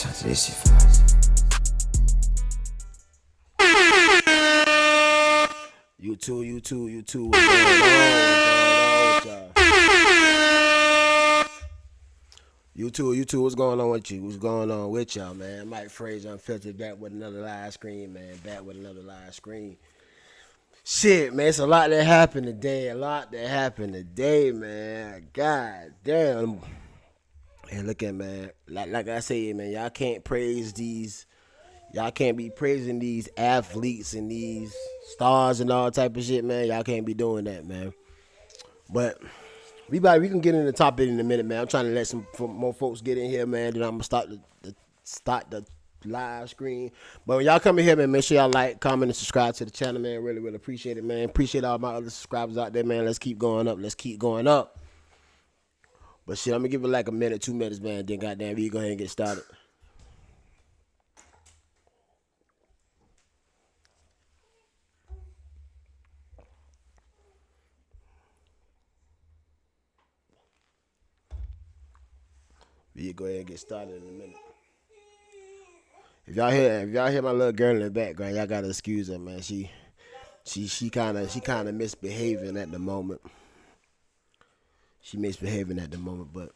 this shit fast. You too. What's going on? What's going on with y'all? You too. What's going on with you? What's going on with y'all, man? Mike Frazier Unfiltered back with another live screen, man. Back with another live screen. Shit, man, it's a lot that happened today. Man. God damn. And look at, man, like I say, man, y'all can't be praising these athletes and these stars and all type of shit, man. Y'all can't be doing that, man. But we can get into the topic in a minute, man. I'm trying to let some more folks get in here, man. Then I'm gonna start the live screen. But when y'all come in here, man, make sure y'all like, comment, and subscribe to the channel, man. Really, really appreciate it, man. Appreciate all my other subscribers out there, man. Let's keep going up. But shit, I'm gonna give it like a minute, 2 minutes, man. Then goddamn, we go ahead and get started. We go ahead and get started in a minute. If y'all hear my little girl in the background, y'all gotta excuse her, man. She kind of misbehaving at the moment. She misbehaving at the moment, but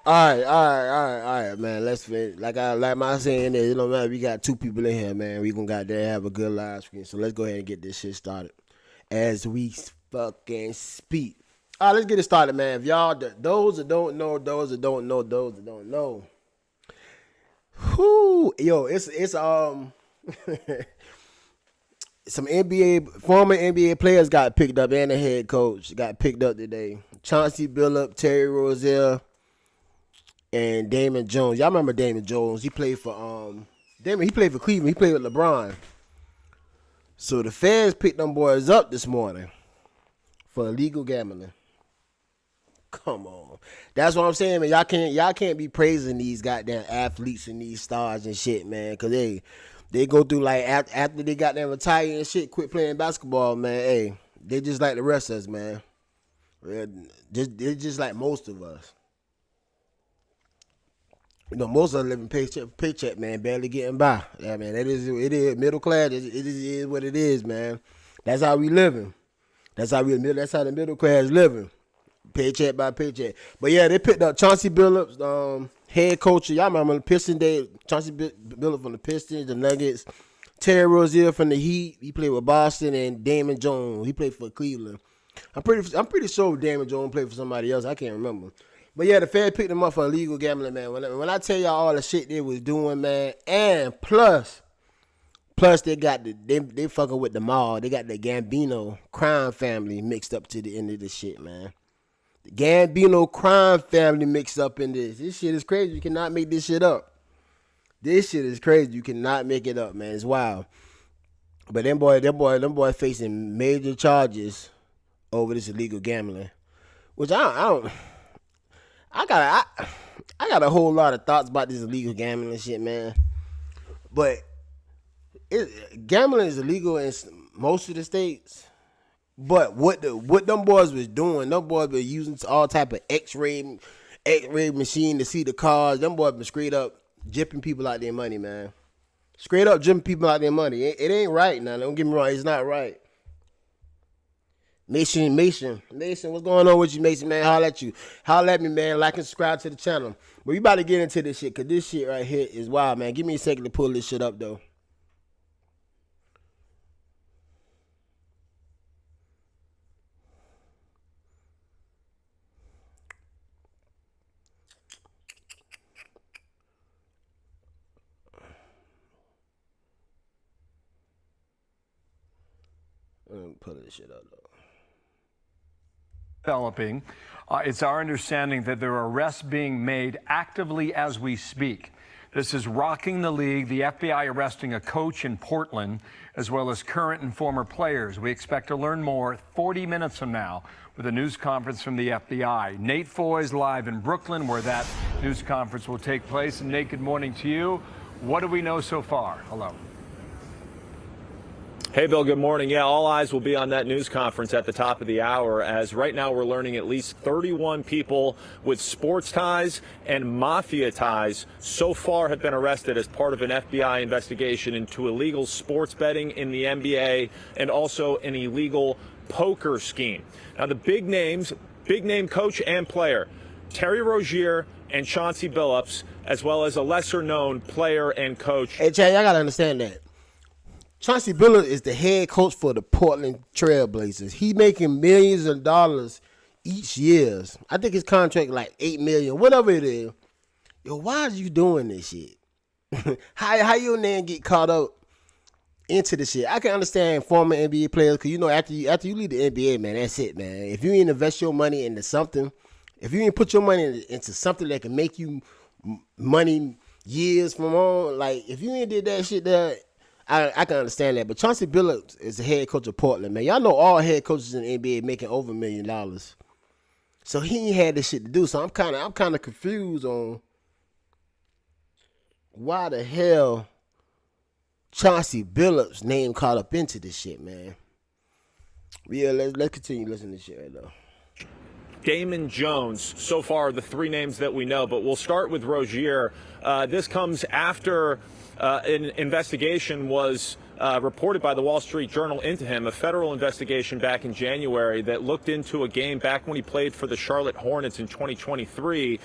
all right, man. Let's like my saying is, man, we got 2 people in here, man. We gonna goddamn have a good live screen. So let's go ahead and get this shit started as we fucking speak. All right, let's get it started, man. If y'all, those that don't know. Whoo, yo, it's some former NBA players got picked up, and the head coach got picked up today. Chauncey Billups, Terry Rozier, and Damon Jones. Y'all remember Damon Jones? He played for He played for Cleveland. He played with LeBron. So the feds picked them boys up this morning for illegal gambling. Come on, that's what I'm saying, man. Y'all can't be praising these goddamn athletes and these stars and shit, man, cause they go through like after they got them retired and shit, quit playing basketball, man. Hey, they just like the rest of us, man. They're just like most of us. You know, most of us living paycheck, man, barely getting by. Yeah, man, it is middle class. It is what it is, man. That's how we living. That's how the middle class living. Paycheck by paycheck. But yeah, they picked up Chauncey Billups, head coach. Y'all remember the Pistons day? Chauncey Billups from the Pistons, the Nuggets. Terry Rozier from the Heat. He played with Boston, and Damon Jones. He played for Cleveland. I'm pretty sure Damon Jones played for somebody else. I can't remember. But yeah, the Fed picked them up for illegal gambling, man. When I tell y'all all the shit they was doing, man, and plus they got they fucking with the mall. They got the Gambino crime family mixed up to the end of this shit, man. The Gambino crime family mixed up in this. This shit is crazy. You cannot make this shit up. This shit is crazy. You cannot make it up, man. It's wild. But them boy facing major charges over this illegal gambling, which I got a whole lot of thoughts about this illegal gambling shit, man. But gambling is illegal in most of the states. But what them boys was doing, them boys were using all type of X-ray machine to see the cars. Them boys been straight up jipping people out their money, man. Straight up jipping people out their money. It ain't right now. Don't get me wrong, it's not right. Mason, what's going on with you, Mason, man? Holla at me, man. Like and subscribe to the channel. But we about to get into this shit, because this shit right here is wild, man. Give me a second to pull this shit up, though. Pull this shit up, though. Developing. It's our understanding that there are arrests being made actively as we speak. This is rocking the league. The FBI arresting a coach in Portland, as well as current and former players. We expect to learn more 40 minutes from now with a news conference from the FBI. Nate Foy's live in Brooklyn, where that news conference will take place. And Nate, good morning to you. What do we know so far? Hello. Hey, Bill, good morning. Yeah, all eyes will be on that news conference at the top of the hour, as right now we're learning at least 31 people with sports ties and mafia ties so far have been arrested as part of an FBI investigation into illegal sports betting in the NBA and also an illegal poker scheme. Now, the big names, big name coach and player, Terry Rozier and Chauncey Billups, as well as a lesser-known player and coach. Hey, Chad, y'all got to understand that. Chauncey Billups is the head coach for the Portland Trail Blazers. He making millions of dollars each year. I think his contract like $8 million, whatever it is. Yo, why are you doing this shit? how you and then get caught up into the shit? I can understand former NBA players because you know after you leave the NBA, man, that's it, man. If you ain't invest your money into something, if you ain't put your money into something that can make you money years from on, like if you ain't did that shit there. I can understand that, but Chauncey Billups is the head coach of Portland, man. Y'all know all head coaches in the NBA making over $1 million, so he ain't had this shit to do. So I'm kind of confused on why the hell Chauncey Billups' name caught up into this shit, man. Yeah, let's continue listening to this shit right now. Damon Jones, so far the three names that we know, but we'll start with Rozier. This comes after an investigation was reported by the Wall Street Journal into him, a federal investigation back in January that looked into a game back when he played for the Charlotte Hornets in 2023,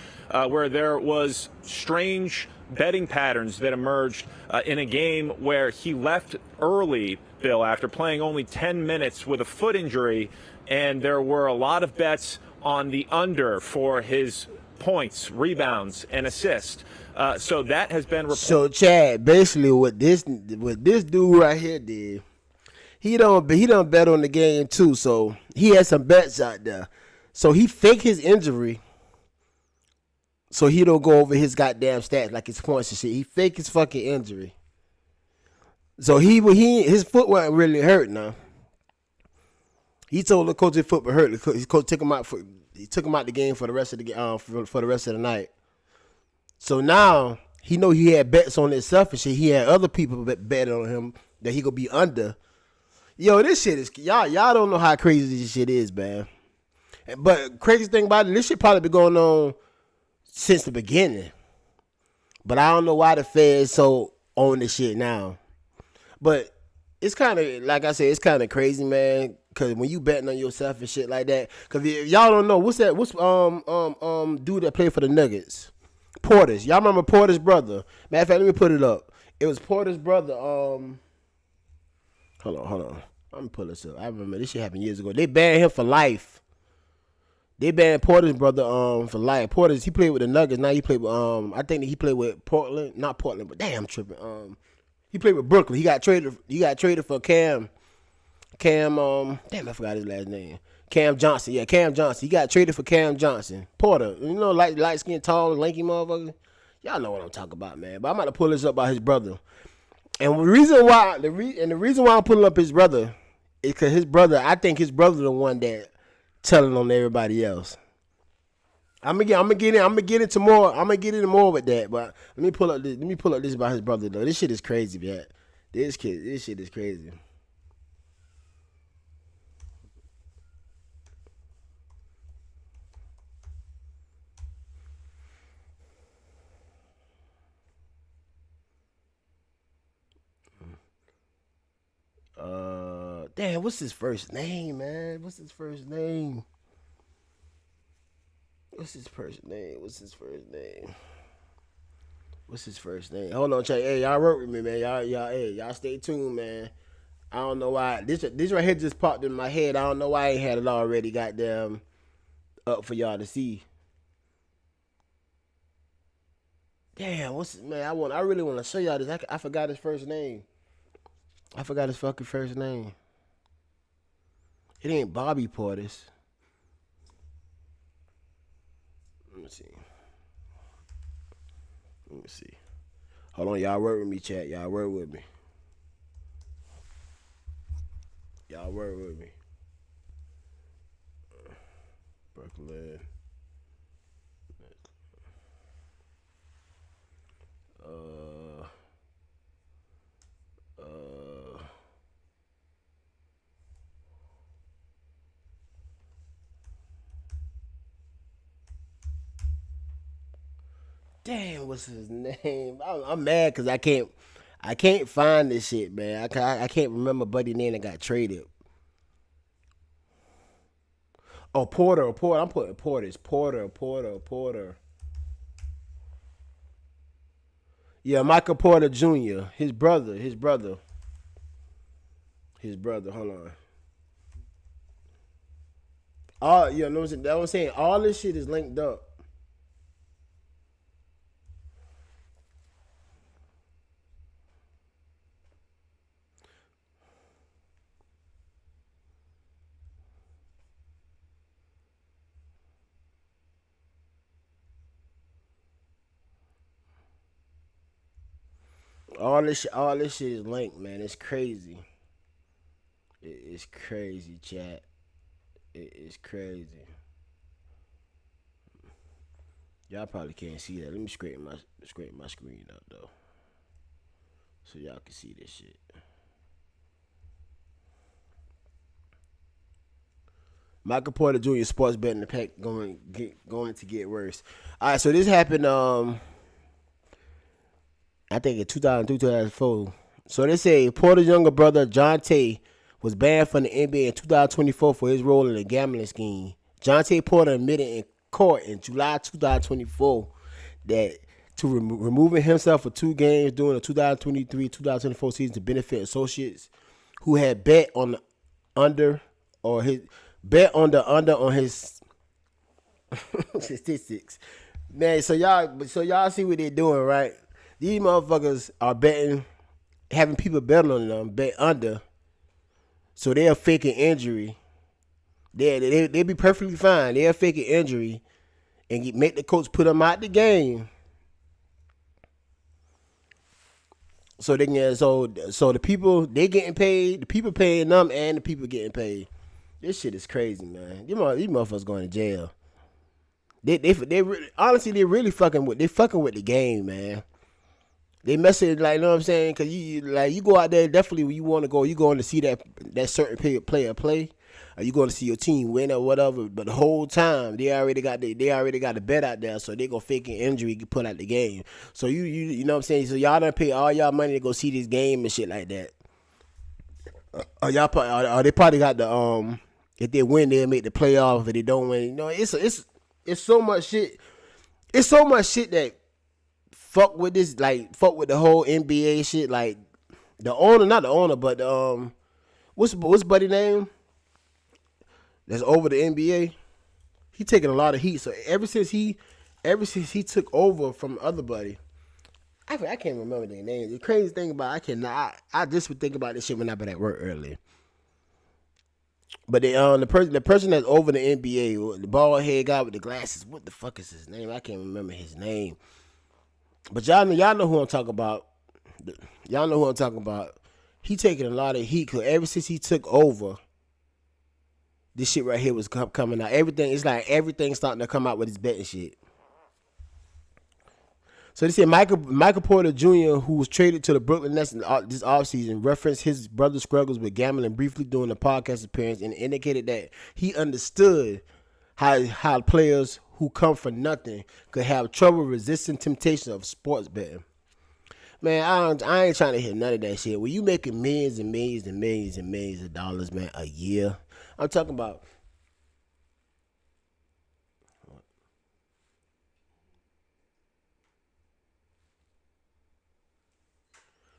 where there was strange betting patterns that emerged in a game where he left early, Bill, after playing only 10 minutes with a foot injury, and there were a lot of bets on the under for his points, rebounds, and assists. So that has been reported. So Chad, basically what this dude right here did, he done bet on the game too. So he had some bets out there. So he faked his injury, so he don't go over his goddamn stats like his points and shit. He faked his fucking injury. So his foot wasn't really hurt now. He told the coach his foot was hurt. His coach took him out the game for the rest of the for the rest of the night. So now he know he had bets on himself and shit. He had other people betting on him that he could be under. Yo, this shit is y'all don't know how crazy this shit is, man. But crazy thing about it, this shit probably been going on since the beginning. But I don't know why the feds so on this shit now. But it's kind of, like I said, it's kind of crazy, man. Cause when you betting on yourself and shit like that, cause if y'all don't know, what's dude that played for the Nuggets? Portis. Y'all remember Portis' brother? Matter of fact, let me put it up. It was Portis' brother. Hold on. I'm gonna pull this up. I remember this shit happened years ago. They banned him for life. They banned Portis' brother for life. Portis, he played with the Nuggets. Now he played with I think he played with Portland, not Portland, but damn, I'm tripping. He played with Brooklyn. He got traded for Cam. Damn, I forgot his last name. Cam Johnson. Yeah, Cam Johnson. He got traded for Cam Johnson. Porter. You know, light skin, tall, lanky motherfucker. Y'all know what I'm talking about, man. But I'm about to pull this up by his brother. And the reason why I'm pulling up his brother is because his brother, I think his brother the one that telling on everybody else. I'm gonna get into more with that, but let me pull up this about his brother though. This shit is crazy, man. This shit is crazy. Damn, what's his first name, man? What's his first name? Hold on, check. Hey, y'all work with me, man. Y'all stay tuned, man. I don't know why this right here just popped in my head. I don't know why I ain't had it already goddamn up for y'all to see. Damn, I really want to show y'all this. I forgot his first name. I forgot his fucking first name. It ain't Bobby Portis. Let me see. Hold on, y'all work with me, chat. Y'all work with me. Brooklyn. Damn, what's his name? I'm mad because I can't find this shit, man. I can't remember Buddy name that got traded. Oh, Porter. I'm putting Porter. It's Porter. Yeah, Michael Porter Jr. His brother. Hold on. All you know what I'm saying? All this shit is linked up. All this shit is linked, man. It's crazy. It's crazy, chat. It's crazy. Y'all probably can't see that. Let me scrape my screen up though, so y'all can see this shit. Michael Porter Jr. sports betting the pack going to get worse. All right, so this happened. I think in 2003, 2004. So they say Porter's younger brother John Tay was banned from the NBA in 2024 for his role in a gambling scheme. John Tay Porter admitted in court in July 2024 that to removing himself for 2 games during the 2023-2024 season to benefit associates who had bet on the under or his bet on the under on his statistics. Man, so y'all see what they're doing, right? These motherfuckers are betting, having people bet on them, bet under, so they're faking injury. They be perfectly fine. They're faking injury and make the coach put them out the game. So they can so the people they getting paid, the people paying them, and the people getting paid. This shit is crazy, man. These motherfuckers going to jail. They really, honestly they really fucking with the game, man. They message like, you know what I'm saying? Cause you go out there definitely when you want to go, you going to see that certain player play, or you going to see your team win or whatever. But the whole time they already got the bet out there, so they go fake an injury, get put out the game. So you know what I'm saying? So y'all done pay all y'all money to go see this game and shit like that. They probably got the if they win they'll make the playoff. If they don't win, you know it's so much shit. It's so much shit that fuck with this, like fuck with the whole NBA shit. Like the owner, not the owner, but what's buddy name? That's over the NBA. He taking a lot of heat. So ever since he took over from other buddy, I can't remember their names. The crazy thing about I just would think about this shit when I've been at work earlier. But the person that's over the NBA, the bald head guy with the glasses, what the fuck is his name? I can't remember his name. But y'all know who I'm talking about. Y'all know who I'm talking about. He taking a lot of heat because ever since he took over, this shit right here was coming out. It's like everything's starting to come out with his betting shit. So they said Michael Porter Jr., who was traded to the Brooklyn Nets this offseason, referenced his brother's struggles with gambling briefly during the podcast appearance and indicated that he understood how players who come from nothing could have trouble resisting temptation of sports betting. Man, I ain't trying to hear none of that shit. When you making millions and millions and millions and millions of dollars, man, a year, I'm talking about.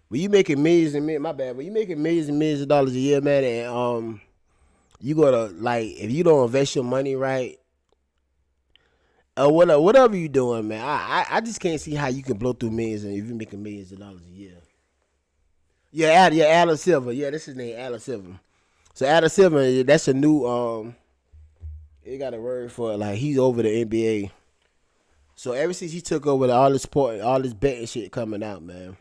When you making millions and millions, my bad. When you making millions and millions of dollars a year, man, and you gotta like if you don't invest your money right, whatever you doing, man, I just can't see how you can blow through millions and if you making millions of dollars a year. Yeah, Adam Silver. Yeah, that's his name, Adam Silver. So Adam Silver, that's a new they got a word for it. Like he's over the NBA. So ever since he took over all the sport, all this betting shit coming out, man.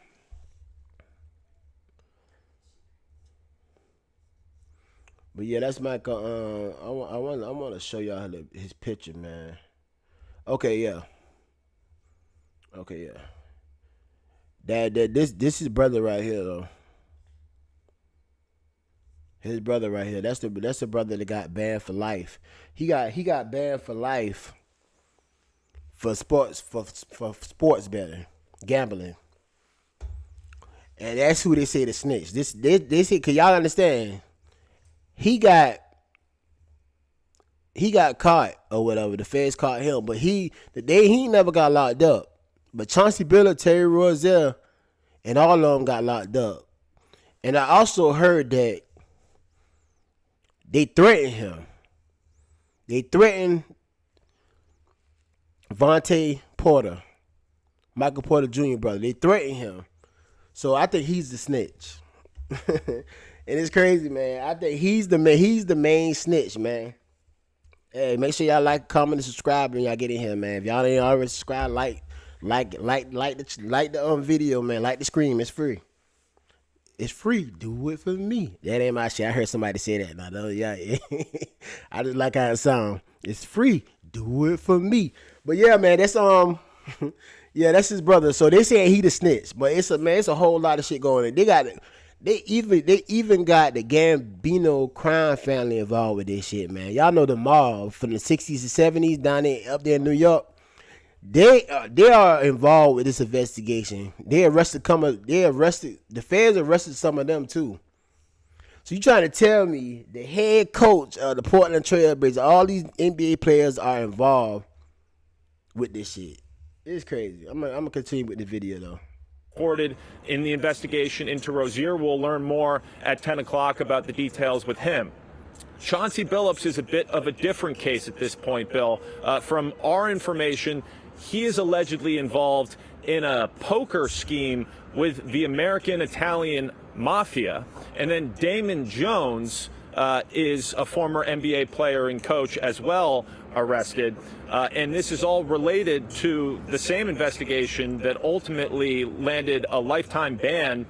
But yeah, that's Michael. I want to show y'all his picture, man. Okay, yeah. This is brother right here though. His brother right here. That's the brother that got banned for life. He got banned for life for sports betting, gambling. And that's who they say the snitch. They say, cause y'all understand, he got caught or whatever. The feds caught him, but he never got locked up. But Chauncey Billups, Terry Rozier, and all of them got locked up. And I also heard that they threatened him. They threatened Vontae Porter, Michael Porter Jr. brother. They threatened him. So I think he's the snitch. And it's crazy, man. I think he's the main snitch, man. Hey, make sure y'all like, comment, and subscribe when y'all get in here, man. If y'all ain't already subscribed, like the video, man. Like the scream. It's free. It's free. Do it for me. That ain't my shit. I heard somebody say that. No, yeah. I just like how it sound. It's free. Do it for me. But yeah, man, that's yeah, that's his brother. So they saying he the snitch, but it's a whole lot of shit going on. They even got the Gambino crime family involved with this shit, man. Y'all know the mob from the 60s and 70s down there up there in New York. They are involved with this investigation. The feds arrested some of them too. So you trying to tell me the head coach of the Portland Trailblazers, all these NBA players are involved with this shit? It's crazy. I'm gonna continue with the video though. Reported in the investigation into Rozier. We'll learn more at 10 o'clock about the details with him. Chauncey Billups is a bit of a different case at this point, Bill. From our information, he is allegedly involved in a poker scheme with the American-Italian mafia. And then Damon Jones is a former NBA player and coach as well, arrested. And this is all related to the same investigation that ultimately landed a lifetime ban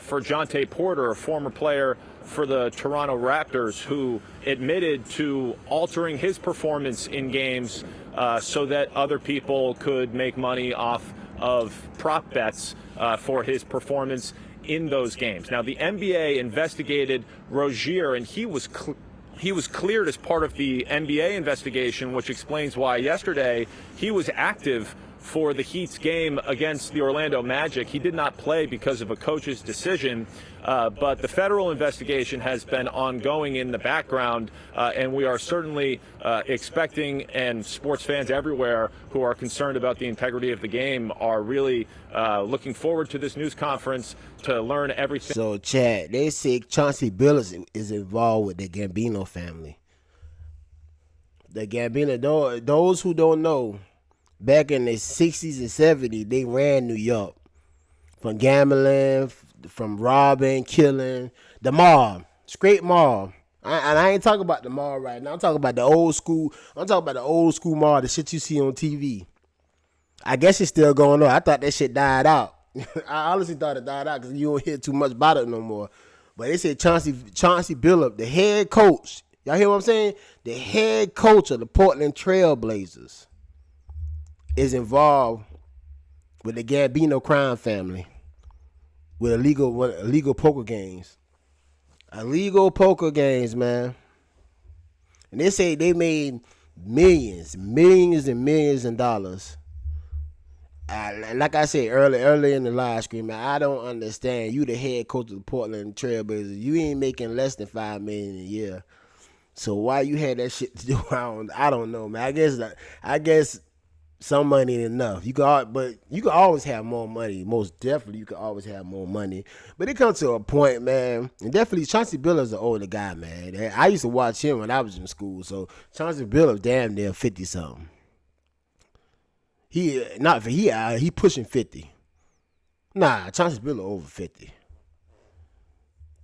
for Jontay Porter, a former player for the Toronto Raptors, who admitted to altering his performance in games so that other people could make money off of prop bets for his performance in those games. Now, the NBA investigated Rozier, and he was cleared as part of the NBA investigation, which explains why yesterday he was active for the Heat's game against the Orlando Magic. He did not play because of a coach's decision, but the federal investigation has been ongoing in the background, and we are certainly expecting, and sports fans everywhere who are concerned about the integrity of the game are really looking forward to this news conference to learn everything. So, Chad, they say Chauncey Billups is involved with the Gambino family. The Gambino, those who don't know, back in the 60s and 70s, they ran New York. From gambling, from robbing, killing. The mob. Straight mob. And I ain't talking about the mob right now. I'm talking about the old school. I'm talking about the old school mob, the shit you see on TV. I guess it's still going on. I thought that shit died out. I honestly thought it died out because you don't hear too much about it no more. But they said Chauncey Billups, the head coach. Y'all hear what I'm saying? The head coach of the Portland Trailblazers is involved with the Gambino crime family with illegal poker games. Illegal poker games, man. And they say they made millions and millions of dollars. Like I said earlier in the live stream, man, I don't understand. You the head coach of the Portland Trailblazers. You ain't making less than $5 million a year. So why you had that shit to do? I don't know, man. I guess some money ain't enough. You can always have more money. Most definitely, you can always have more money. But it comes to a point, man. And definitely, Chauncey Billups is an older guy, man. I used to watch him when I was in school. So Chauncey Billups, damn near 50 something. He pushing 50. Nah, Chauncey Billups over 50.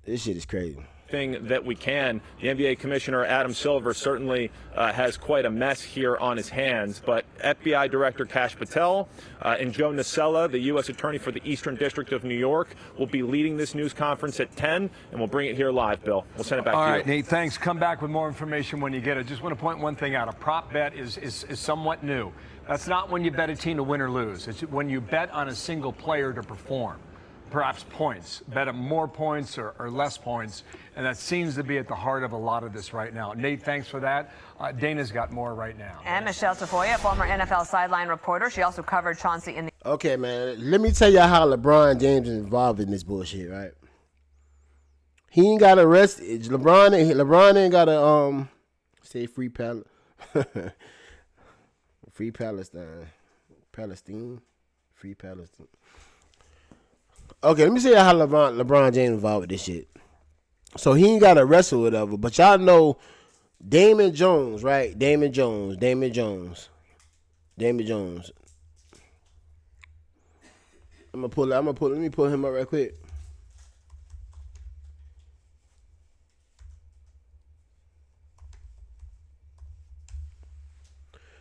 This shit is crazy. Thing that we can. The NBA Commissioner Adam Silver certainly has quite a mess here on his hands, but FBI Director Kash Patel and Joe Nacella, the U.S. Attorney for the Eastern District of New York, will be leading this news conference at 10, and we'll bring it here live, Bill. We'll send it back to you. All right, Nate, thanks. Come back with more information when you get it. Just want to point one thing out. A prop bet is somewhat new. That's not when you bet a team to win or lose. It's when you bet on a single player to perform. perhaps points, bet him more points or less points. And that seems to be at the heart of a lot of this right now. Nate, thanks for that. Dana's got more right now. And Michelle Tafoya, former NFL sideline reporter. She also covered Chauncey in the... Okay, man. Let me tell y'all how LeBron James is involved in this bullshit, right? He ain't got arrested. LeBron ain't got to say free free Palestine. Free Palestine. Okay, let me see how LeBron James involved with this shit. So he ain't got arrested or whatever, but y'all know Damon Jones, right? Damon Jones. Let me pull him up right quick.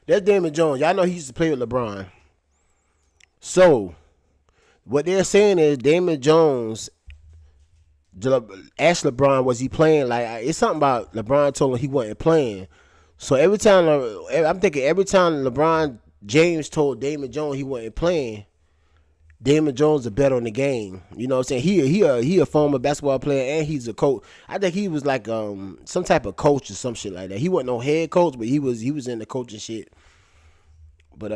That's Damon Jones. Y'all know he used to play with LeBron. So, what they're saying is Damon Jones asked LeBron, was he playing? Like, it's something about LeBron told him he wasn't playing. So every time LeBron James told Damon Jones he wasn't playing, Damon Jones a bet on the game. You know what I'm saying? He a former basketball player and he's a coach. I think he was like some type of coach or some shit like that. He wasn't no head coach, but he was in the coaching shit. But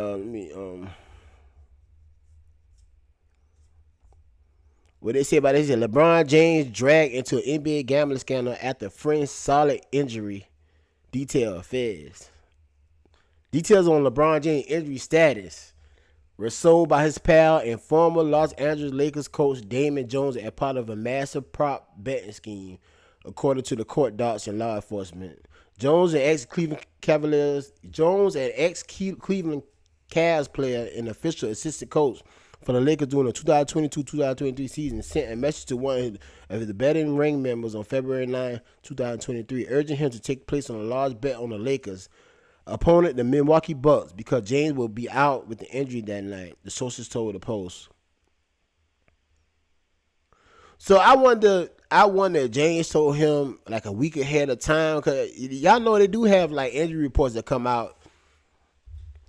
what they say about it is LeBron James dragged into an NBA gambling scandal after friend solid injury. Details on LeBron James' injury status were sold by his pal and former Los Angeles Lakers coach Damon Jones as part of a massive prop betting scheme, according to the court docs and law enforcement. Jones, an ex-Cleveland Cavs player and official assistant coach for the Lakers during the 2022-2023 season, sent a message to one of the betting ring members on February 9, 2023, urging him to take place on a large bet on the Lakers opponent, the Milwaukee Bucks, because James will be out with the injury that night, the sources told the Post. So I wonder if James told him like a week ahead of time, because y'all know they do have like injury reports that come out,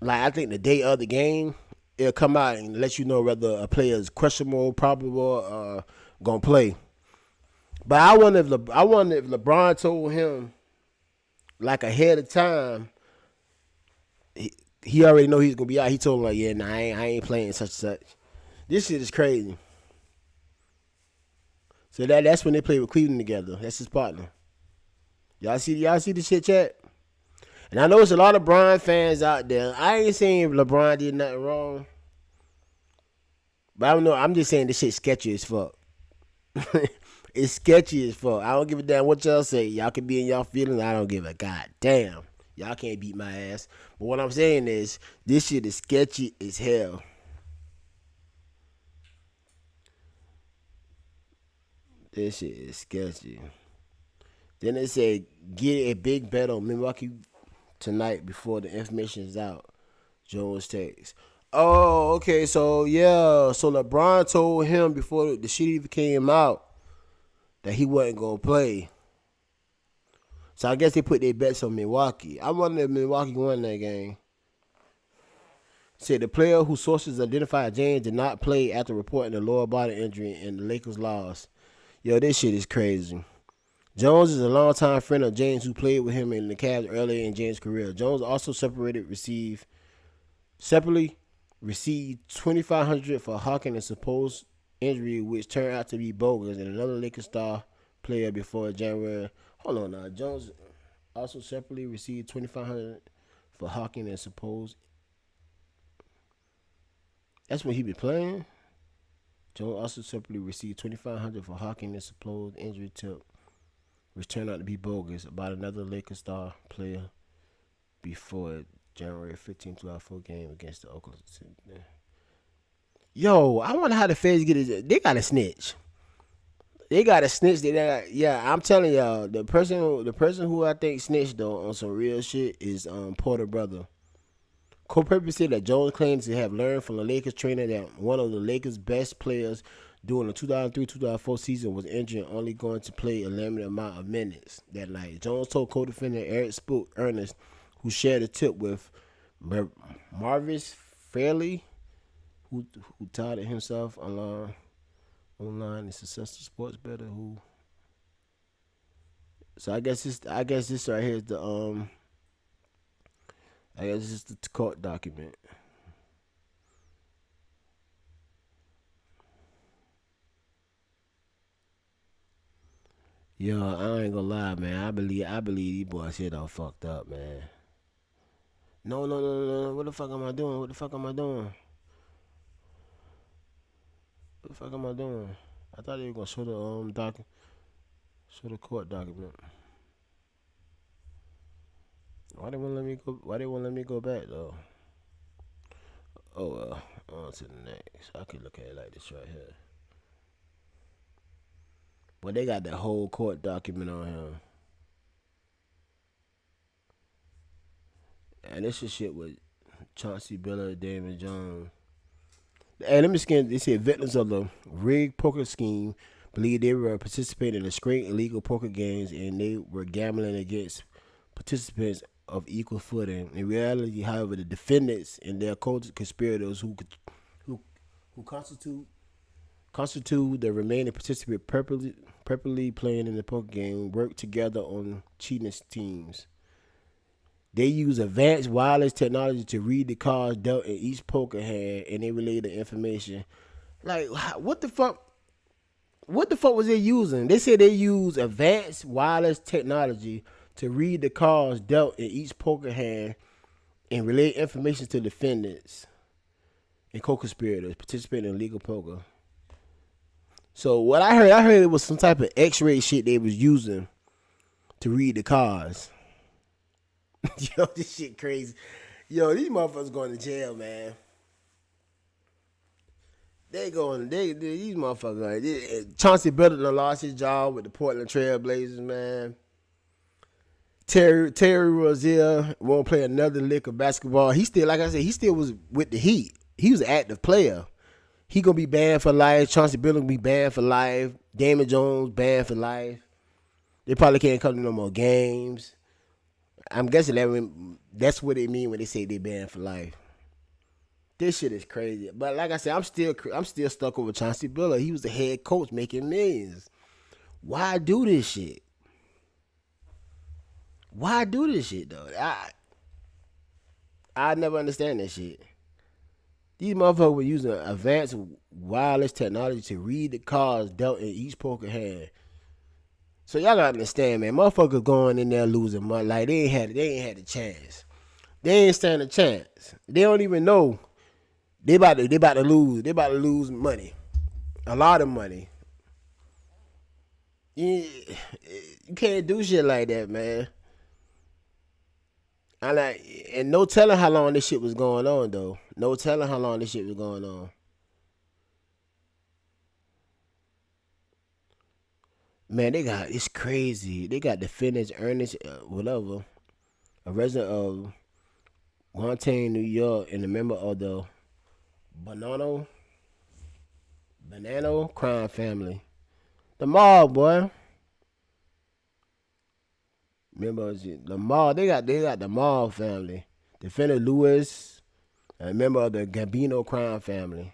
like I think the day of the game. It'll come out and let you know whether a player is questionable, probable, gonna play. But I wonder if LeBron told him like ahead of time. He already know he's gonna be out. He told him like, yeah, nah, I ain't playing such and such. This shit is crazy. So that's when they play with Cleveland together. That's his partner. Y'all see the shit, chat? And I know it's a lot of Bron fans out there. I ain't saying LeBron did nothing wrong. But I don't know. I'm just saying this shit sketchy as fuck. It's sketchy as fuck. I don't give a damn what y'all say. Y'all can be in y'all feelings. I don't give a goddamn. Y'all can't beat my ass. But what I'm saying is, this shit is sketchy as hell. This shit is sketchy. Then they say, get a big bet on Milwaukee tonight before the information is out. Jones takes. Oh, okay. So, yeah. So, LeBron told him before the shit even came out that he wasn't going to play. So, I guess they put their bets on Milwaukee. I wonder if Milwaukee won that game. Said the player whose sources identified James did not play after reporting a lower body injury and the Lakers lost. Yo, this shit is crazy. Jones is a longtime friend of James who played with him in the Cavs earlier in James' career. Jones also separately received $2,500 for hawking a supposed injury, which turned out to be bogus, and another Lakers star player before January. Hold on now. Jones also separately received $2,500 for hawking a supposed. That's when he been playing. Jones also separately received $2,500 for hawking a supposed injury tip, which turned out to be bogus, about another Lakers star player before January 15, 2004 game against the Oklahoma City. Yo, I wonder how the feds get it. They got to snitch. Yeah, I'm telling y'all, the person who I think snitched though on some real shit is Porter brother. Co-Purpose said that Jones claims to have learned from the Lakers trainer that one of the Lakers' best players during the 2003-2004 season was injured and only going to play a limited amount of minutes that night. Jones told co-defendant Eric Spook Ernest, who shared a tip with Marvis Fairley, who touted himself along online and successful sports better who. So I guess this right here is the I guess this is the court document. Yo, I ain't gonna lie, man. I believe these boys here done fucked up, man. No, no, no, no, no. What the fuck am I doing? What the fuck am I doing? What the fuck am I doing? I thought they were gonna show the show the court document. Why they won't let me go? Why they won't let me go back though? Oh well, on to the next. I could look at it like this right here. But they got the whole court document on him. And this is shit with Chauncey Billups, David Jones. Hey, let me scan. They said victims of the rigged poker scheme believe they were participating in straight illegal poker games and they were gambling against participants of equal footing. In reality, however, the defendants and their co-conspirators who constitute the remaining participants purposely playing in the poker game work together on cheating teams. They use advanced wireless technology to read the cards dealt in each poker hand, and they relay the information. Like, what the fuck? What the fuck was they using? They said they use advanced wireless technology to read the cards dealt in each poker hand and relay information to defendants and co-conspirators participating in legal poker. So what I heard it was some type of X-ray shit they was using to read the cards. Yo, this shit crazy. Yo, these motherfuckers going to jail, man. These motherfuckers. Chauncey Billups done lost his job with the Portland Trail Blazers, man. Terry Rozier won't play another lick of basketball. He still, like I said, he still was with the Heat. He was an active player. He gonna be banned for life. Chauncey Billups gonna be banned for life. Damon Jones banned for life. They probably can't come to no more games. I'm guessing that's what they mean when they say they banned for life. This shit is crazy. But like I said, I'm still stuck over Chauncey Billups. He was the head coach making millions. Why do this shit? Why do this shit though? I never understand that shit. These motherfuckers were using advanced wireless technology to read the cards dealt in each poker hand. So y'all gotta understand, man. Motherfuckers going in there losing money. Like they ain't had a chance. They ain't stand a chance. They don't even know they about to lose. They about to lose money, a lot of money. You can't do shit like that, man. And no telling how long this shit was going on though. No telling how long this shit was going on. Man, it's crazy. They got defendants Ernest, whatever, a resident of Wantain, New York, and a member of the Bonanno crime family. The mob, boy. Remember the mob? They got the mob family. Defendant Lewis, a member of the Gambino crime family.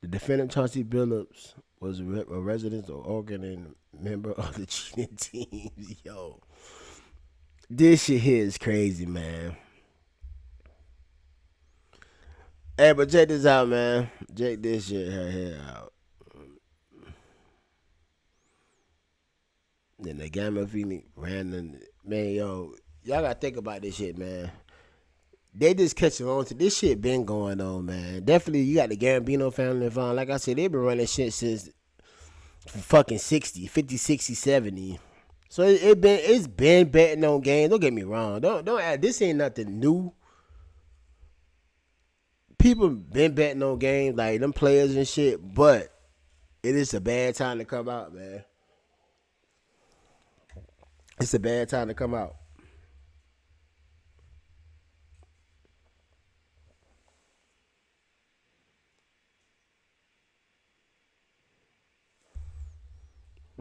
The defendant Chauncey Billups was a resident of Oregon and member of the cheating teams. Yo, this shit here is crazy, man. Hey, but check this out, man. Check this shit right here out. Then the Gamma Phoenix random man, yo, y'all gotta think about this shit, man. They just catching on to this shit been going on, man. Definitely, you got the Gambino family involved. Like I said, they've been running shit since fucking 60, 50, 60, 70. So it's been betting on games. Don't get me wrong. Don't add, this ain't nothing new. People been betting on games like them players and shit, but it is a bad time to come out, man. It's a bad time to come out.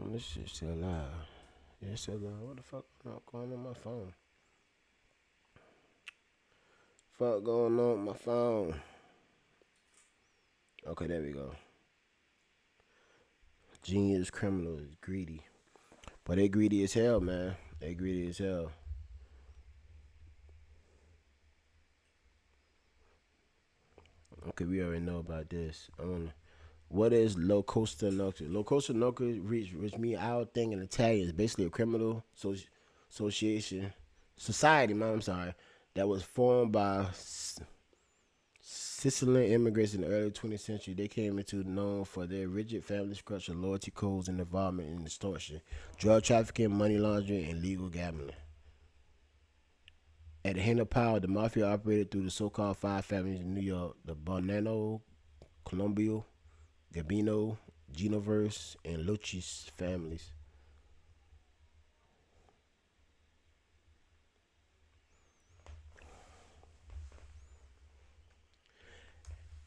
This shit still live. Yeah, it's still live. What the fuck not going on my phone? fuck going on with my phone? Okay, there we go. Genius criminals, greedy. But they greedy as hell, man. They greedy as hell. Okay, we already know about this. What is low costa noctis? Low costa noctis, which means our thing in Italian, is basically a criminal association, society, man, I'm sorry, that was formed by Sicilian immigrants in the early 20th century. They came into known for their rigid family structure, loyalty codes, and involvement in extortion, drug trafficking, money laundering, and legal gambling. At the hand of power, the mafia operated through the so-called five families in New York: the Bonanno, Colombio, Gambino, Genoverse, and Lucci's families.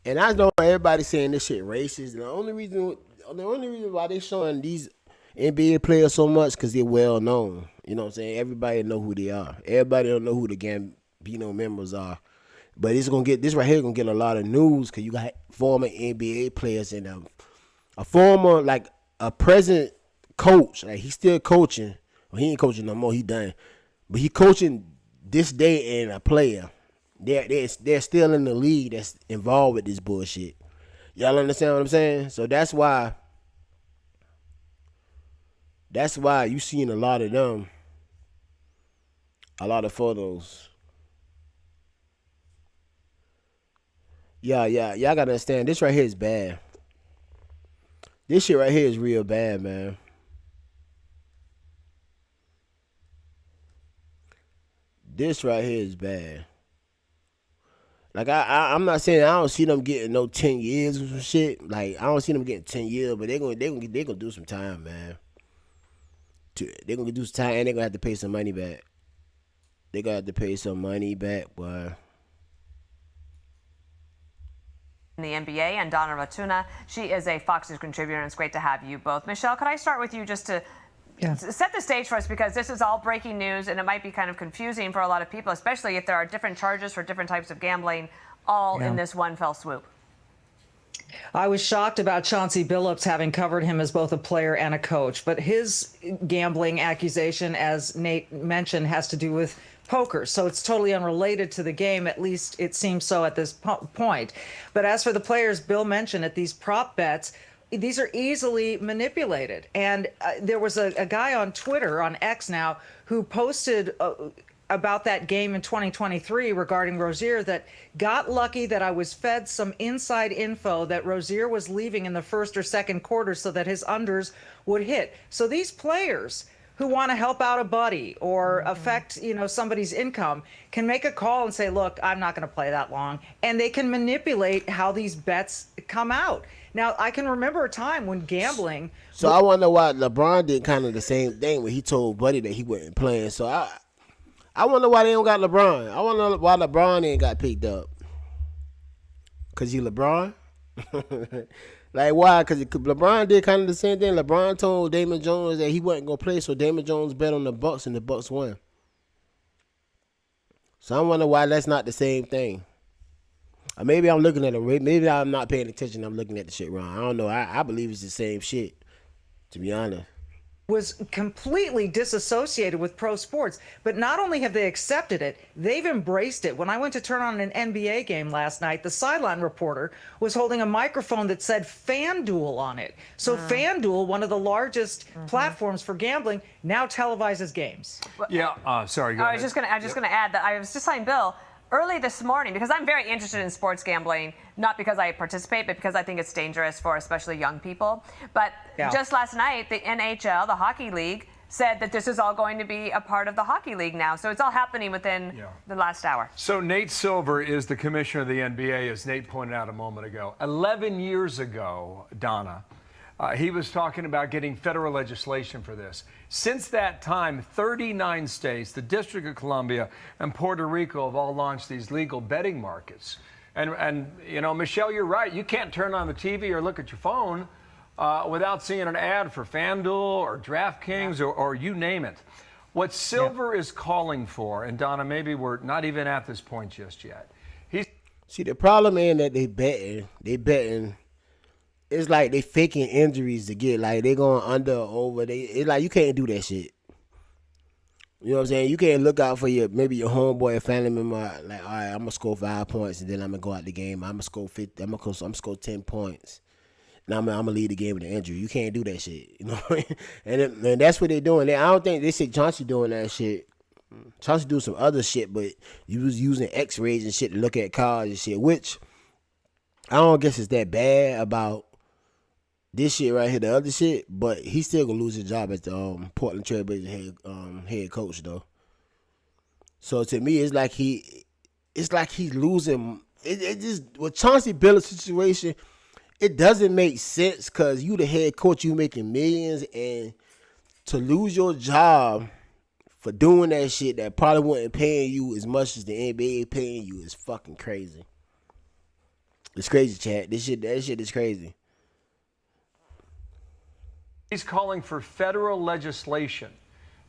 And I know everybody saying this shit racist. And the only reason why they showing these NBA players so much because they're well known. You know what I'm saying? Everybody know who they are. Everybody don't know who the Gambino members are. But this right here gonna get a lot of news because you got former NBA players and a former, like a present coach. Like he's still coaching. Well, he ain't coaching no more. He done. But he coaching this day and a player. They're still in the league that's involved with this bullshit. Y'all understand what I'm saying? So that's why you seen a lot of them, a lot of photos. Yeah, y'all gotta understand, this right here is bad. This shit right here is real bad, man. This right here is bad. Like I'm not saying I don't see them getting no 10 years or some shit. Like I don't see them getting 10 years, but they gonna do some time, man. They gonna do some time, and they gonna have to pay some money back. They gonna have to pay some money back, boy. In the NBA, and Donna Ratuna, she is a Fox News contributor, and it's great to have you both. Michelle, could I start with you just to set the stage for us, because this is all breaking news and it might be kind of confusing for a lot of people, especially if there are different charges for different types of gambling all in this one fell swoop. I was shocked about Chauncey Billups having covered him as both a player and a coach, but his gambling accusation, as Nate mentioned, has to do with poker, so it's totally unrelated to the game. At least it seems so at this point. But as for the players Bill mentioned, at these prop bets, these are easily manipulated. And there was a guy on Twitter, on X now, who posted about that game in 2023 regarding Rozier that got lucky that I was fed some inside info that Rozier was leaving in the first or second quarter so that his unders would hit. So these players who want to help out a buddy or affect, somebody's income can make a call and say, look, I'm not going to play that long. And they can manipulate how these bets come out. Now, I can remember a time when gambling. So I wonder why LeBron did kind of the same thing when he told Buddy that he wasn't playing. So I wonder why they don't got LeBron. I wonder why LeBron ain't got picked up. Because he LeBron? Like, why? Because LeBron did kind of the same thing. LeBron told Damon Jones that he wasn't going to play, so Damon Jones bet on the Bucks, and the Bucks won. So I wonder why that's not the same thing. Or maybe I'm looking at it. Maybe I'm not paying attention. I'm looking at the shit wrong. I don't know. I believe it's the same shit, to be honest. Was completely disassociated with pro sports. But not only have they accepted it, they've embraced it. When I went to turn on an NBA game last night, the sideline reporter was holding a microphone that said FanDuel on it. So FanDuel, one of the largest platforms for gambling, now televises games. Sorry, go ahead. I was just going to add that I was just saying, Bill, early this morning, because I'm very interested in sports gambling, not because I participate, but because I think it's dangerous for especially young people. But just last night, the NHL, the hockey league, said that this is all going to be a part of the hockey league now. So it's all happening within the last hour. So Nate Silver is the commissioner of the NBA, as Nate pointed out a moment ago. 11 years ago, Donna, he was talking about getting federal legislation for this. Since that time, 39 states, the District of Columbia, and Puerto Rico have all launched these legal betting markets. And Michelle, you're right. You can't turn on the TV or look at your phone without seeing an ad for FanDuel or DraftKings or you name it. What Silver is calling for, and Donna, maybe we're not even at this point just yet, See, the problem ain't that they betting. They betting. It's like they faking injuries to get like they going under or over. It's like you can't do that shit. You know what I'm saying? You can't look out for maybe your homeboy or family member. Like, all right, I'm gonna score 5 points and then I'm gonna go out the game. I'm gonna score 50. I'm gonna score 10 points. Now I'm gonna lead the game with an injury. You can't do that shit. You know what I mean? And that's what they doing. I don't think they say Chauncey doing that shit. Chauncey do some other shit, but you was using X-rays and shit to look at cars and shit, which I don't guess it's that bad about this shit right here, the other shit, but he still gonna lose his job as the Portland Trailblazers head coach though. So to me, it's like he's losing. It just with Chauncey Billups' situation, it doesn't make sense because you the head coach, you making millions, and to lose your job for doing that shit that probably wasn't paying you as much as the NBA paying you is fucking crazy. It's crazy, Chad. That shit is crazy. He's calling for federal legislation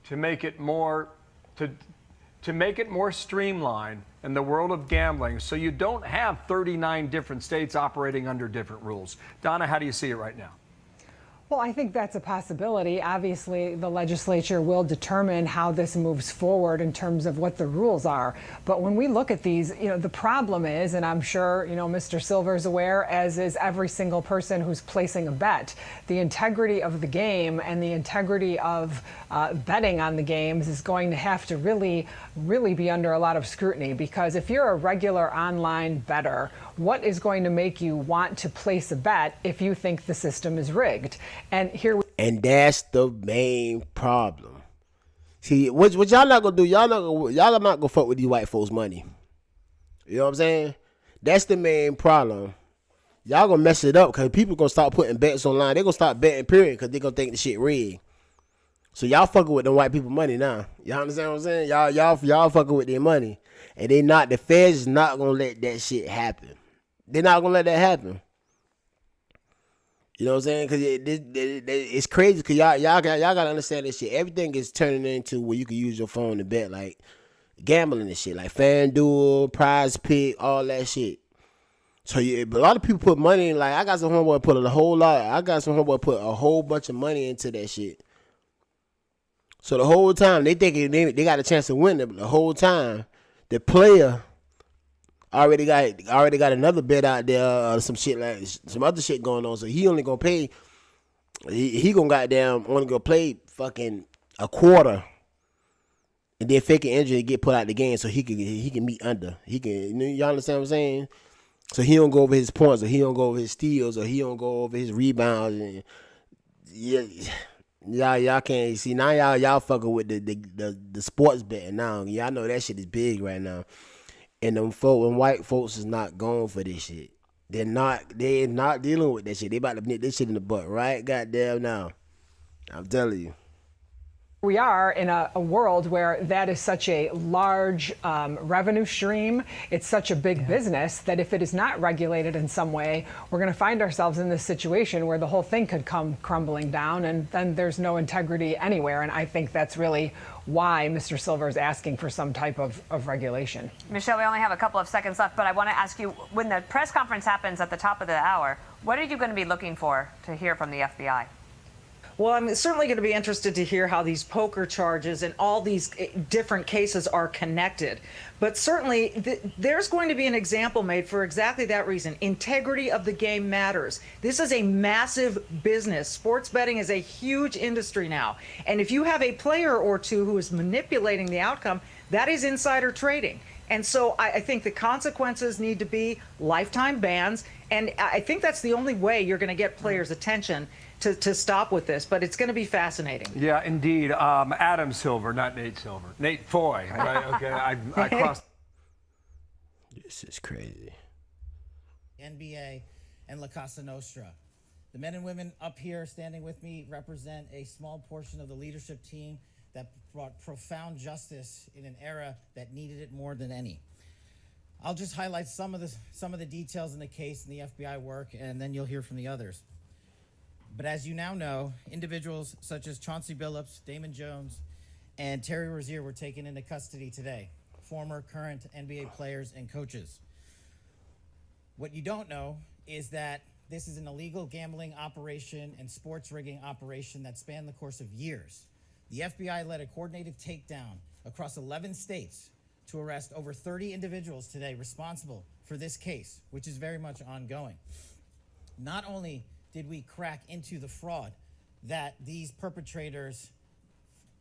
to make it more to make it more streamlined in the world of gambling, so you don't have 39 different states operating under different rules. Donna, how do you see it right now? Well, I think that's a possibility. Obviously, the legislature will determine how this moves forward in terms of what the rules are. But when we look at these, the problem is, and I'm sure, Mr. Silver's aware, as is every single person who's placing a bet, the integrity of the game and the integrity of betting on the games is going to have to really, really be under a lot of scrutiny, because if you're a regular online bettor, what is going to make you want to place a bet if you think the system is rigged? And that's the main problem. See, what y'all not gonna do? Y'all not gonna fuck with these white folks' money. You know what I'm saying? That's the main problem. Y'all gonna mess it up because people gonna start putting bets online. They gonna start betting, period, because they gonna think the shit rigged. So y'all fucking with the white people money now. Y'all understand what I'm saying? Y'all fucking with their money, and the feds is not gonna let that shit happen. They're not gonna let that happen. You know what I'm saying? Because it's crazy. Because y'all gotta understand this shit. Everything is turning into where you can use your phone to bet, like gambling and shit, like FanDuel, Prize Pick, all that shit. So a lot of people put money in. Like I got some homeboy put a whole lot. I got some homeboy put a whole bunch of money into that shit. So the whole time they thinking they got a chance to win it. But the whole time the player already got another bet out there, some shit like some other shit going on. So he only gonna pay. He gonna only gonna play fucking a quarter, and then fake an injury and get put out the game so he can meet under. He can, y'all understand what I'm saying? So he don't go over his points, or he don't go over his steals, or he don't go over his rebounds, and y'all can't see now. Y'all fucking with the sports betting now. Y'all know that shit is big right now. And white folks is not going for this shit. They're not dealing with that shit. They about to nip this shit in the butt right goddamn now. I'm telling you. We are in a world where that is such a large revenue stream. It's such a big business that if it is not regulated in some way, we're going to find ourselves in this situation where the whole thing could come crumbling down, and then there's no integrity anywhere. And I think that's really why Mr. Silver is asking for some type of regulation. Michelle, we only have a couple of seconds left, but I want to ask you, when the press conference happens at the top of the hour, what are you going to be looking for to hear from the FBI? Well, I'm certainly going to be interested to hear how these poker charges and all these different cases are connected. But certainly there's going to be an example made for exactly that reason. Integrity of the game matters. This is a massive business. Sports betting is a huge industry now. And if you have a player or two who is manipulating the outcome, that is insider trading. And so I think the consequences need to be lifetime bans. And I think that's the only way you're going to get players' attention to stop with this, but it's going to be fascinating. Yeah, indeed. Adam Silver, not Nate Silver. Nate Foy, right? Okay, I crossed. This is crazy. NBA and La Casa Nostra. The men and women up here standing with me represent a small portion of the leadership team that brought profound justice in an era that needed it more than any. I'll just highlight some of the details in the case and the FBI work, and then you'll hear from the others. But as you now know, individuals such as Chauncey Billups, Damon Jones, and Terry Rozier were taken into custody today, former, current NBA players and coaches. What you don't know is that this is an illegal gambling operation and sports rigging operation that spanned the course of years. The FBI led a coordinated takedown across 11 states to arrest over 30 individuals today responsible for this case, which is very much ongoing. Not only did we crack into the fraud that these perpetrators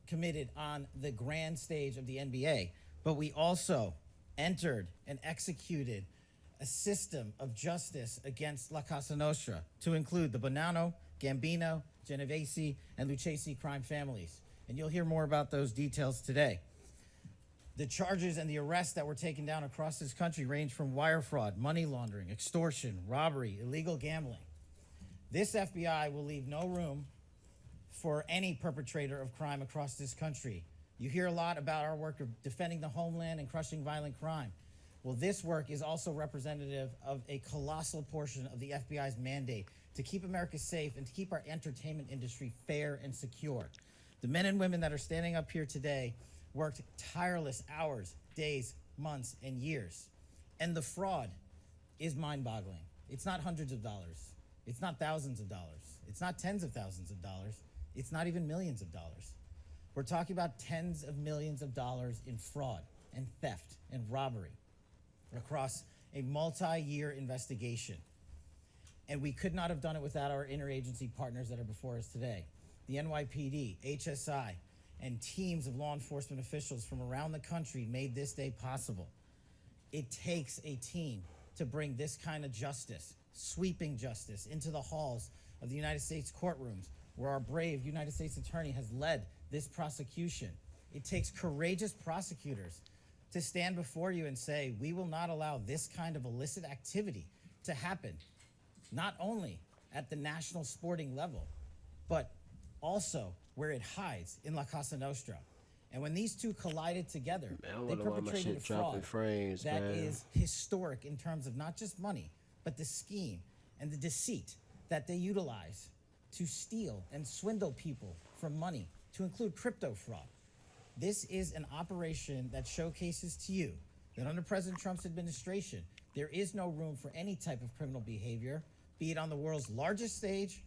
committed on the grand stage of the NBA, but we also entered and executed a system of justice against La Casa Nostra to include the Bonanno, Gambino, Genovese, and Lucchesi crime families. And you'll hear more about those details today. The charges and the arrests that were taken down across this country range from wire fraud, money laundering, extortion, robbery, illegal gambling. This FBI will leave no room for any perpetrator of crime across this country. You hear a lot about our work of defending the homeland and crushing violent crime. Well, this work is also representative of a colossal portion of the FBI's mandate to keep America safe and to keep our entertainment industry fair and secure. The men and women that are standing up here today worked tireless hours, days, months, and years. And the fraud is mind-boggling. It's not hundreds of dollars. It's not thousands of dollars. It's not tens of thousands of dollars. It's not even millions of dollars. We're talking about tens of millions of dollars in fraud and theft and robbery across a multi-year investigation. And we could not have done it without our interagency partners that are before us today. The NYPD, HSI, and teams of law enforcement officials from around the country made this day possible. It takes a team to bring this kind of justice, sweeping justice, into the halls of the United States courtrooms, where our brave United States attorney has led this prosecution. It takes courageous prosecutors to stand before you and say, we will not allow this kind of illicit activity to happen, not only at the national sporting level, but also where it hides in La Casa Nostra. And when these two collided together, they perpetrated a fraud that is historic in terms of not just money, but the scheme and the deceit that they utilize to steal and swindle people for money, to include crypto fraud. This is an operation that showcases to you that under President Trump's administration, there is no room for any type of criminal behavior, be it on the world's largest stage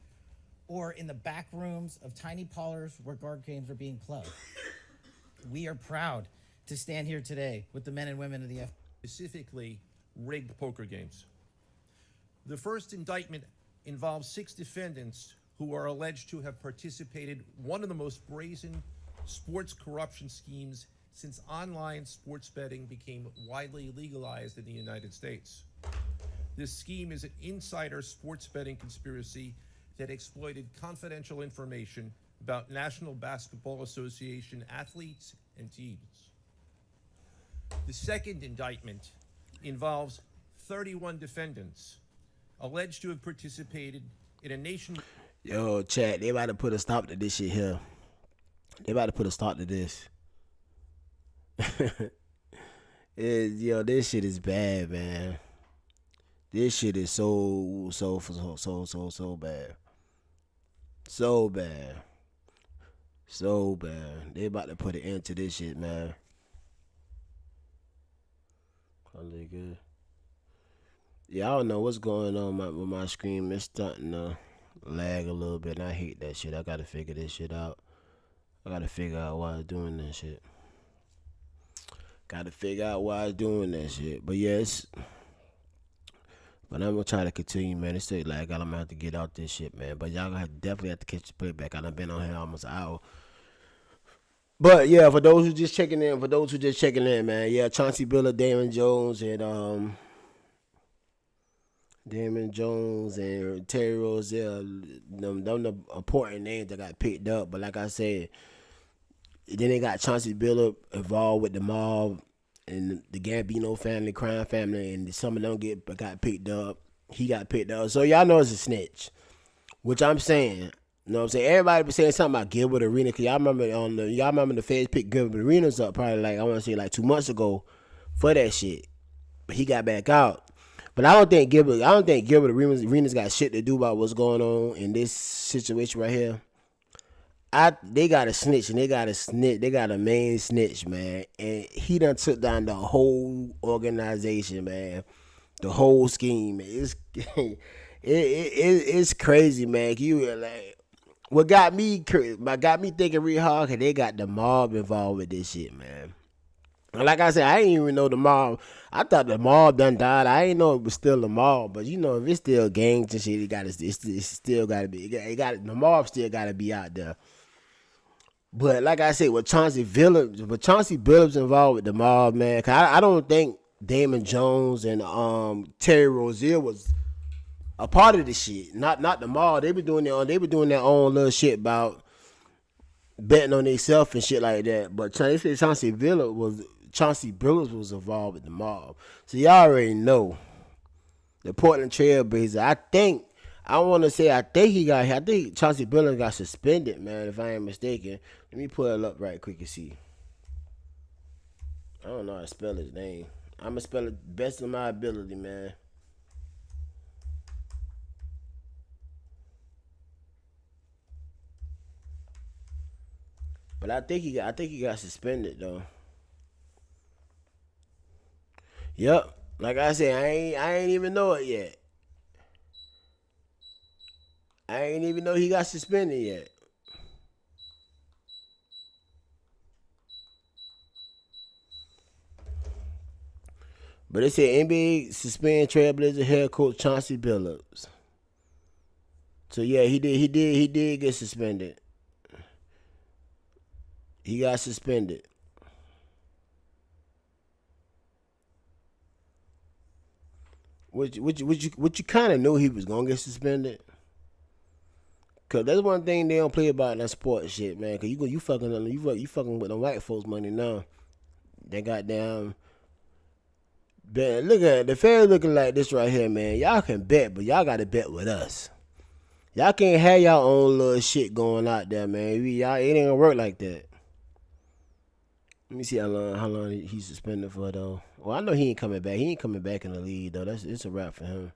or in the back rooms of tiny parlors where card games are being played. We are proud to stand here today with the men and women of the FBI. Specifically, rigged poker games. The first indictment involves 6 defendants who are alleged to have participated in one of the most brazen sports corruption schemes since online sports betting became widely legalized in the United States. This scheme is an insider sports betting conspiracy that exploited confidential information about National Basketball Association athletes and teams. The second indictment involves 31 defendants alleged to have participated in a nation. Yo, chat, they about to put a stop to this shit here. They about to put a stop to this. Yo, this shit is bad, man. This shit is so bad. So bad. So bad. They about to put an end to this shit, man. Probably good. Yeah, I don't know what's going on with my screen. It's starting to lag a little bit, and I hate that shit. I gotta figure this shit out. I gotta figure out why it's doing that shit. Gotta figure out why it's doing that shit. But yes, but I'm gonna try to continue, man. It's still like I'm gonna have to get out this shit, man. But y'all definitely have to catch the playback. I done been on here almost an hour. But yeah, for those who just checking in, man. Yeah, Chauncey Billups, Damon Jones and Terry Rozier, them the important names that got picked up. But like I said, then they got Chauncey Billups involved with the mob and the Gambino family, crime family, and some of them got picked up. He got picked up. So y'all know it's a snitch, which I'm saying. You know what I'm saying? Everybody be saying something about Gilbert Arenas, because y'all remember the feds picked Gilbert Arenas up probably like, I want to say like 2 months ago for that shit. But he got back out. But I don't think Gilbert Arenas got shit to do about what's going on in this situation right here. They got a snitch, and they got a main snitch, man. And he done took down the whole organization, man. The whole scheme, it's crazy, man. You like what got me thinking real hard, 'cause they got the mob involved with this shit, man. And like I said, I didn't even know the mob. I thought the mob done died. I didn't know it was still the mob. But you know, if it's still gangs and shit, it's still got to be. The mob still got to be out there. But like I said, with Chauncey Billups involved with the mob, man, 'cause I don't think Damon Jones and Terry Rozier was a part of this shit. Not the mob. They were doing their own little shit about betting on themselves and shit like that. But they said Chauncey Billups was involved with the mob. So y'all already know the Portland Trailblazer. I think Chauncey Billups got suspended, man, if I ain't mistaken. Let me pull it up right quick and see. I don't know how to spell his name. I'm gonna spell it best of my ability, man. But I think he got suspended though. Yep. Like I said, I ain't even know it yet. I ain't even know he got suspended yet. But it said NBA suspend Trailblazer head coach Chauncey Billups. So yeah, he did get suspended. He got suspended. What you kind of knew he was gonna get suspended. Cause that's one thing they don't play about in that sports shit, man. Cause you fucking with the white folks money now. They goddamn. Look at it. The fans looking like this right here, man. Y'all can bet, but y'all gotta bet with us. Y'all can't have y'all own little shit going out there, man. It ain't gonna work like that. Let me see how long he's suspended for though. Well, I know he ain't coming back. He ain't coming back in the league though. It's a wrap for him.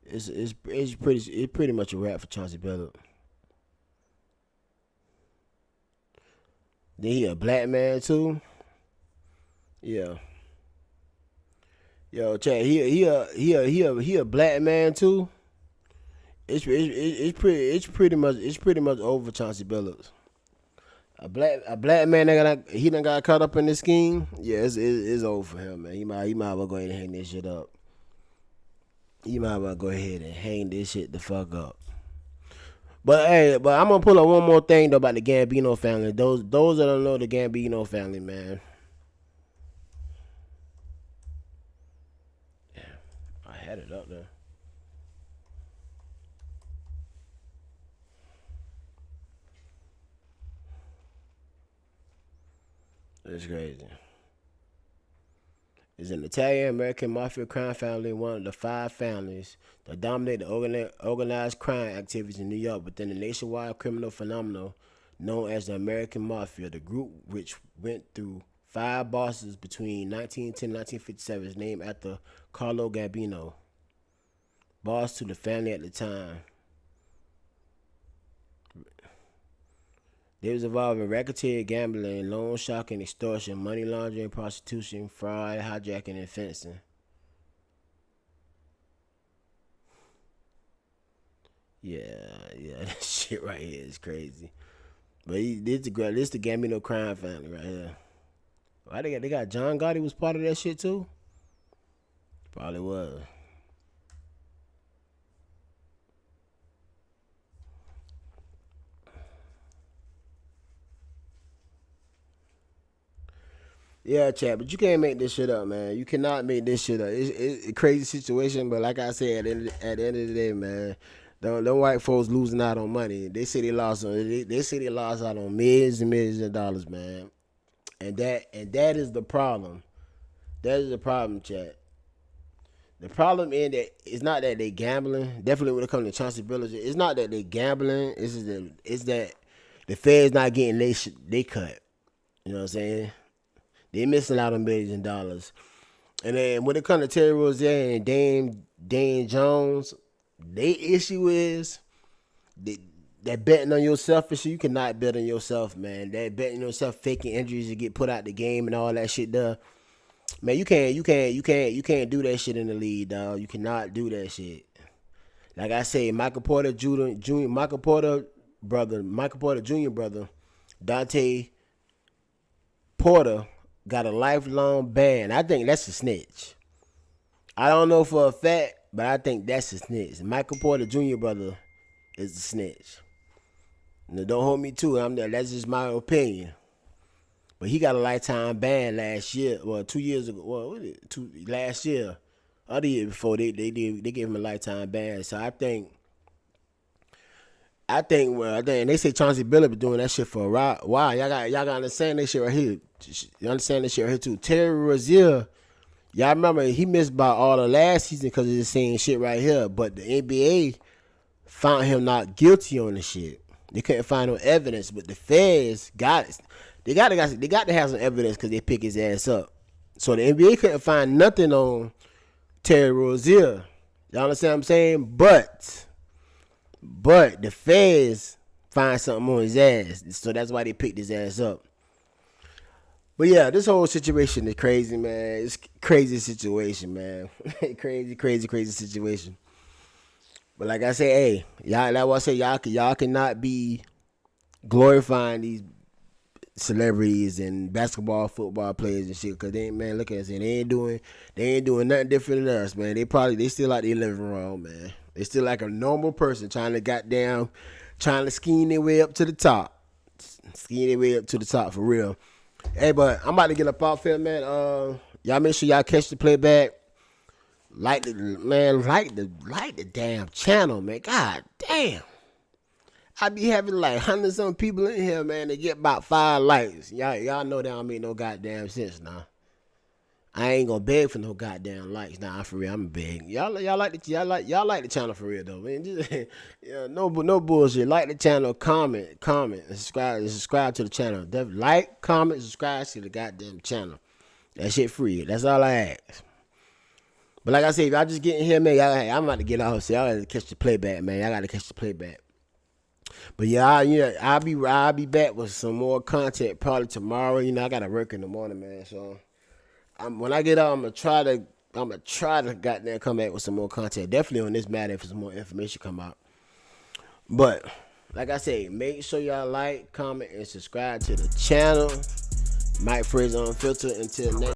It's pretty much a wrap for Chauncey Billups. Then he a black man too. Yeah. Yo, Chad, he a black man too. It's pretty much over Chauncey Billups. A black man he done got caught up in this scheme. Yeah, it's over for him, man. He might as well go ahead and hang this shit up. You might as well go ahead and hang this shit the fuck up. But I'm gonna pull up one more thing though about the Gambino family. Those that don't know the Gambino family, man. Yeah, I had it up there. It's crazy. Is an Italian-American mafia crime family, one of the 5 families that dominate the organized crime activities in New York within the nationwide criminal phenomenon known as the American Mafia. The group, which went through 5 bosses between 1910 and 1957, is named after Carlo Gambino, boss to the family at the time. They was involved in racketeering, gambling, loan sharking, extortion, money laundering, prostitution, fraud, hijacking, and fencing. Yeah, that shit right here is crazy. But this the Gambino crime family right here. Why they got John Gotti was part of that shit too? Probably was. Yeah, Chad, but you can't make this shit up, man. You cannot make this shit up. It's a crazy situation, but like I said, at the end of the day, man, them white folks losing out on money. They say they lost out on millions and millions of dollars, man. And that is the problem. That is the problem, Chad. The problem in that it's not that they gambling. Definitely when it comes to Chauncey Billups, it's not that they gambling. It's that the Fed's not getting they cut. You know what I'm saying? They missing out on millions of dollars. And then when it comes to Terry Rozier and Dane Jones, their issue is that betting on yourself issue. You cannot bet on yourself, man. That betting on yourself, faking injuries to get put out the game and all that shit there. Man, you can't do that shit in the league, dog. You cannot do that shit. Like I say, Michael Porter Jr. brother, Dante Porter got a lifelong ban. I think that's a snitch. I don't know for a fact, but I think that's a snitch. Michael Porter Jr. brother is a snitch. Now, don't hold me to it. That's just my opinion. But he got a lifetime ban last year. Well, 2 years ago. Well, last year. Other year before they gave him a lifetime ban. So I think they say Chauncey Billups been doing that shit for a while. Y'all got understand this shit right here. You understand this shit right here too. Terry Rozier, y'all remember he missed by all the last season because of this same shit right here. But the NBA found him not guilty on the shit. They couldn't find no evidence, but the feds got it. They got to have some evidence because they pick his ass up. So the NBA couldn't find nothing on Terry Rozier. Y'all understand what I'm saying? But the feds find something on his ass. So that's why they picked his ass up. But yeah, this whole situation is crazy, man. It's a crazy situation, man. crazy situation. But like I say, hey, y'all, like I say, y'all cannot be glorifying these celebrities and basketball, football players and shit, cause they ain't, man, look at us, they ain't doing nothing different than us, man. They still like they living wrong, man. They still like a normal person trying to scheme their way up to the top. For real. Hey, but I'm about to get up off here, man. Y'all make sure y'all catch the playback. Like the damn channel, man. God damn. I be having like 100-some people in here, man. They get about 5 likes. Y'all know that don't make no goddamn sense now. I ain't gonna beg for no goddamn likes. Nah, for real, I'm beg. Y'all like the channel for real though, man. Just, yeah, no bullshit. Like the channel, comment, and subscribe to the channel. Like, comment, subscribe to the goddamn channel. That shit free. That's all I ask. But like I said, if y'all just get in here, man, I'm about to get out. So y'all gotta catch the playback, man. Y'all gotta catch the playback. But yeah, I'll be back with some more content probably tomorrow. You know, I gotta work in the morning, man. So when I get out, I'm gonna try to goddamn come back with some more content. Definitely on this matter if some more information come out. But like I say, make sure y'all like, comment, and subscribe to the channel. Mike Fraser Unfiltered. Until next.